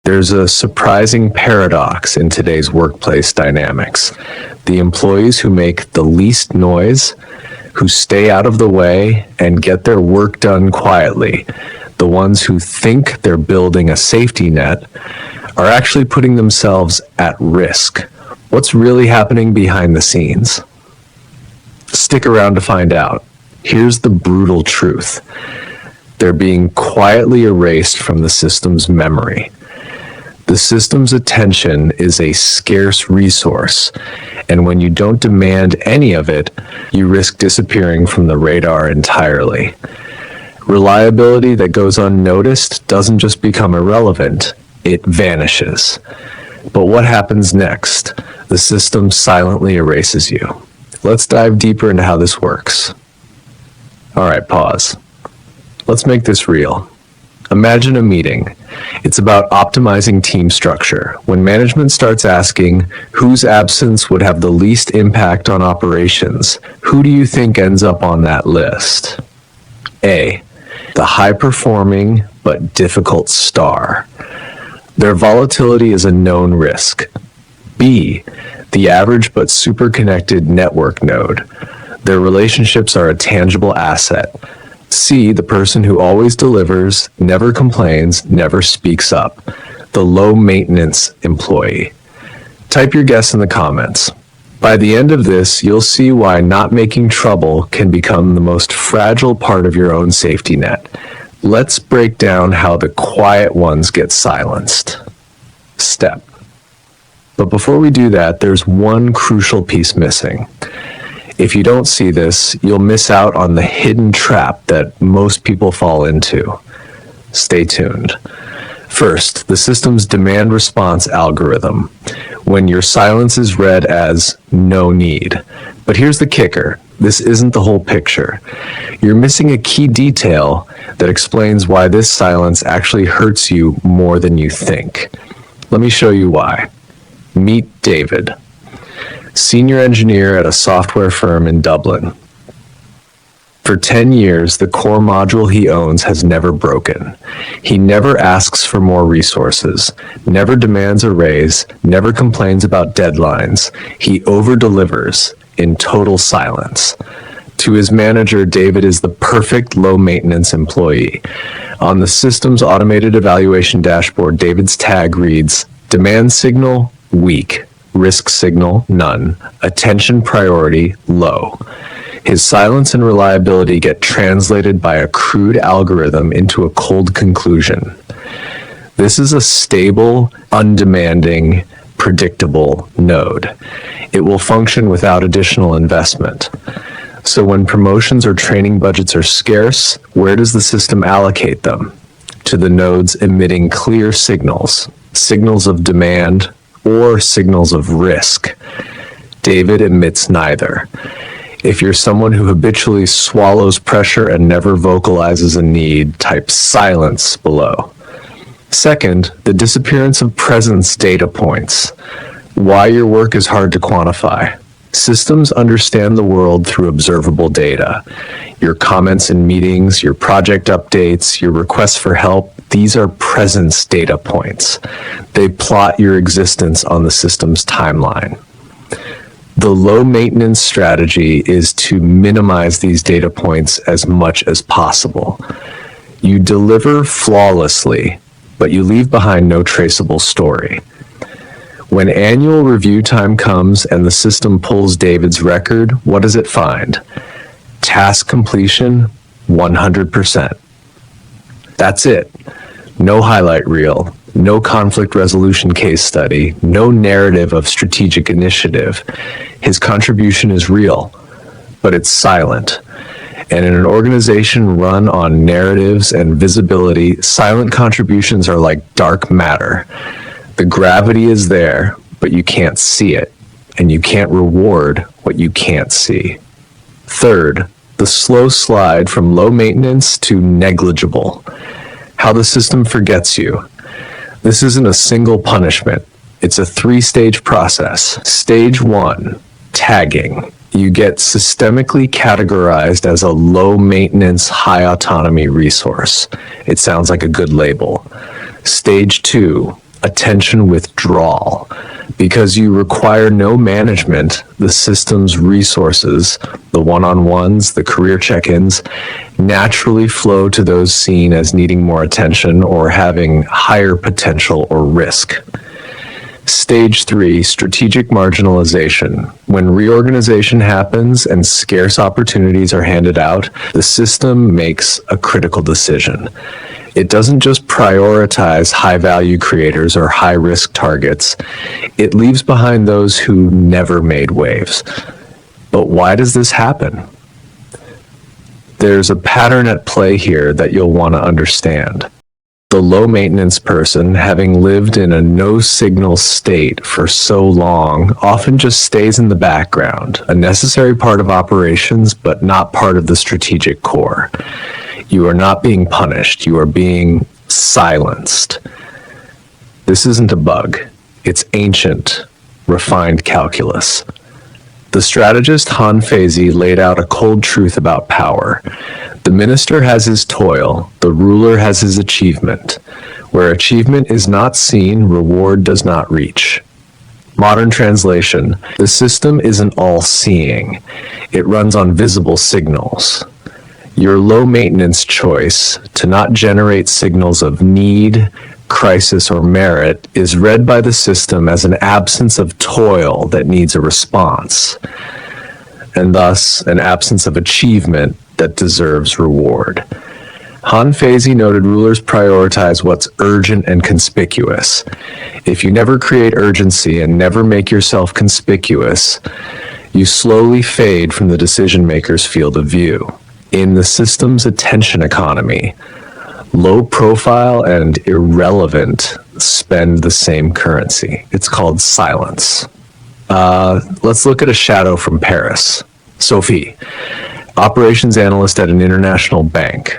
There's a surprising paradox in today's workplace dynamics. The employees who make the least noise, who stay out of the way and get their work done quietly, the ones who think they're building a safety net, are actually putting themselves at risk. What's really happening behind the scenes? Stick around to find out. Here's the brutal truth. They're being quietly erased from the system's memory. The system's attention is a scarce resource, and when you don't demand any of it, you risk disappearing from the radar entirely. Reliability that goes unnoticed doesn't just become irrelevant, it vanishes. But what happens next? The system silently erases you. Let's dive deeper into how this works. Alright, pause. Let's make this real. Imagine a meeting. It's about optimizing team structure. When management starts asking whose absence would have the least impact on operations, who do you think ends up on that list? A, the high-performing but difficult star. Their volatility is a known risk. B, the average but super-connected network node. Their relationships are a tangible asset. C, the person who always delivers, never complains, never speaks up. The low-maintenance employee. Type your guess in the comments. By the end of this, you'll see why not making trouble can become the most fragile part of your own safety net. Let's break down how the quiet ones get silenced. Step. But before we do that, there's one crucial piece missing. If you don't see this, you'll miss out on the hidden trap that most people fall into. Stay tuned. First, the system's demand response algorithm, when your silence is read as no need. But here's the kicker. This isn't the whole picture. You're missing a key detail that explains why this silence actually hurts you more than you think. Let me show you why. Meet David, senior engineer at a software firm in Dublin. For 10 years, the core module he owns has never broken. He never asks for more resources, never demands a raise, never complains about deadlines. He over-delivers in total silence. To his manager, David is the perfect low-maintenance employee. On the system's automated evaluation dashboard, David's tag reads, demand signal, weak. Risk signal, none. Attention priority, low. His silence and reliability get translated by a crude algorithm into a cold conclusion. This is a stable, undemanding, predictable node. It will function without additional investment. So when promotions or training budgets are scarce, where does the system allocate them? To the nodes emitting clear signals, signals of demand, or signals of risk. David emits neither. If you're someone who habitually swallows pressure and never vocalizes a need, type silence below. Second, the disappearance of presence data points. Why your work is hard to quantify. Systems understand the world through observable data. Your comments in meetings, your project updates, your requests for help, these are presence data points. They plot your existence on the system's timeline. The low-maintenance strategy is to minimize these data points as much as possible. You deliver flawlessly, but you leave behind no traceable story. When annual review time comes and the system pulls David's record, what does it find? Task completion, 100%. That's it. No highlight reel, no conflict resolution case study, no narrative of strategic initiative. His contribution is real, but it's silent. And in an organization run on narratives and visibility, silent contributions are like dark matter. The gravity is there, but you can't see it, and you can't reward what you can't see. Third, the slow slide from low maintenance to negligible. How the system forgets you. This isn't a single punishment. It's a 3-stage process. Stage 1, tagging. You get systemically categorized as a low-maintenance, high-autonomy resource. It sounds like a good label. Stage 2, attention withdrawal. Because you require no management, the system's resources, the one-on-ones, the career check-ins, naturally flow to those seen as needing more attention or having higher potential or risk. Stage 3, strategic marginalization. When reorganization happens and scarce opportunities are handed out, the system makes a critical decision. It doesn't just prioritize high-value creators or high-risk targets. It leaves behind those who never made waves. But why does this happen? There's a pattern at play here that you'll want to understand. The low-maintenance person, having lived in a no-signal state for so long, often just stays in the background, a necessary part of operations, but not part of the strategic core. You are not being punished, you are being silenced. This isn't a bug, it's ancient, refined calculus. The strategist Han Feizi laid out a cold truth about power. The minister has his toil, the ruler has his achievement. Where achievement is not seen, reward does not reach. Modern translation, the system isn't all-seeing. It runs on visible signals. Your low-maintenance choice to not generate signals of need, crisis, or merit is read by the system as an absence of toil that needs a response, and thus an absence of achievement that deserves reward. Han Feizi noted rulers prioritize what's urgent and conspicuous. If you never create urgency and never make yourself conspicuous, you slowly fade from the decision-maker's field of view. In the system's attention economy, low profile and irrelevant spend the same currency. It's called silence. Let's look at a shadow from Paris. Sophie, operations analyst at an international bank.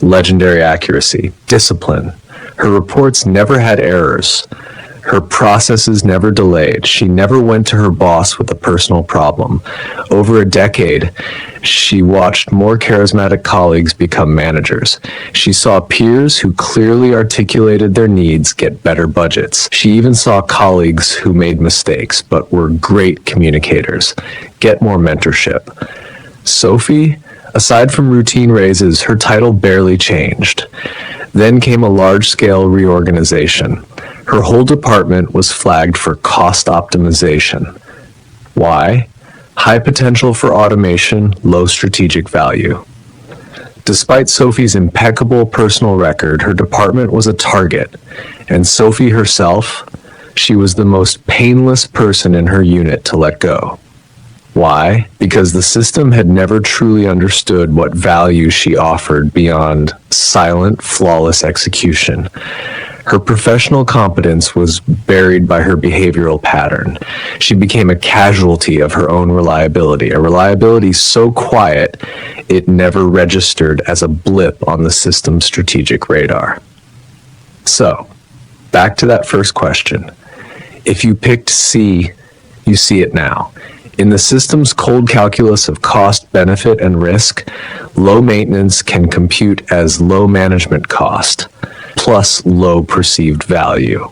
Legendary accuracy, discipline. Her reports never had errors. Her processes never delayed. She never went to her boss with a personal problem. Over a decade, she watched more charismatic colleagues become managers. She saw peers who clearly articulated their needs get better budgets. She even saw colleagues who made mistakes but were great communicators get more mentorship. Sophie, aside from routine raises, her title barely changed. Then came a large-scale reorganization. Her whole department was flagged for cost optimization. Why? High potential for automation, low strategic value. Despite Sophie's impeccable personal record, her department was a target, and Sophie herself, she was the most painless person in her unit to let go. Why? Because the system had never truly understood what value she offered beyond silent, flawless execution. Her professional competence was buried by her behavioral pattern. She became a casualty of her own reliability, a reliability so quiet it never registered as a blip on the system's strategic radar. So, back to that first question. If you picked C, you see it now. In the system's cold calculus of cost, benefit, and risk, low maintenance can compute as low management cost plus low perceived value.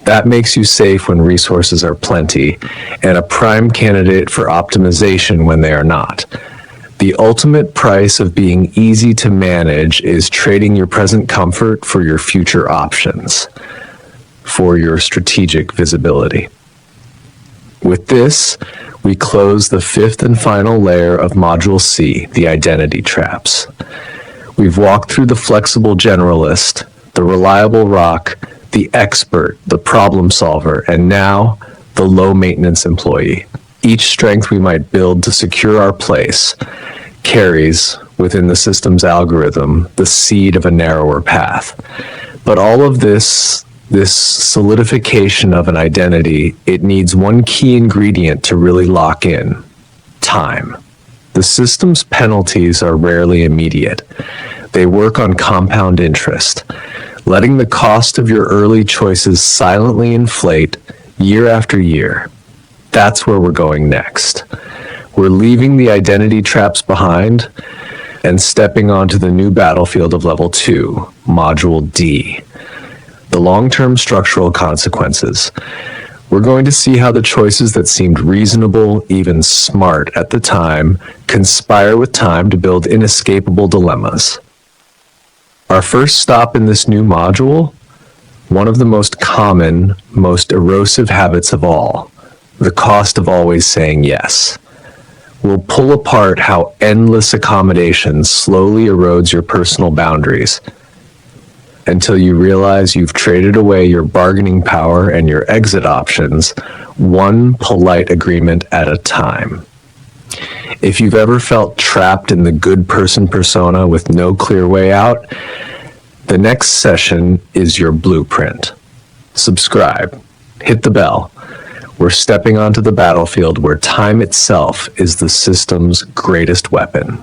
That makes you safe when resources are plenty and a prime candidate for optimization when they are not. The ultimate price of being easy to manage is trading your present comfort for your future options, for your strategic visibility. With this, we close the fifth and final layer of Module C, the identity traps. We've walked through the flexible generalist, the reliable rock, the expert, the problem solver, and now the low-maintenance employee. Each strength we might build to secure our place carries, within the system's algorithm, the seed of a narrower path. But all of this solidification of an identity, it needs one key ingredient to really lock in: time. The system's penalties are rarely immediate. They work on compound interest, letting the cost of your early choices silently inflate year after year. That's where we're going next. We're leaving the identity traps behind and stepping onto the new battlefield of Level 2, Module D. the long-term structural consequences. We're going to see how the choices that seemed reasonable, even smart at the time, conspire with time to build inescapable dilemmas. Our first stop in this new module, one of the most common, most erosive habits of all, the cost of always saying yes. We'll pull apart how endless accommodation slowly erodes your personal boundaries until you realize you've traded away your bargaining power and your exit options, one polite agreement at a time. If you've ever felt trapped in the good person persona with no clear way out, the next session is your blueprint. Subscribe, hit the bell. We're stepping onto the battlefield where time itself is the system's greatest weapon.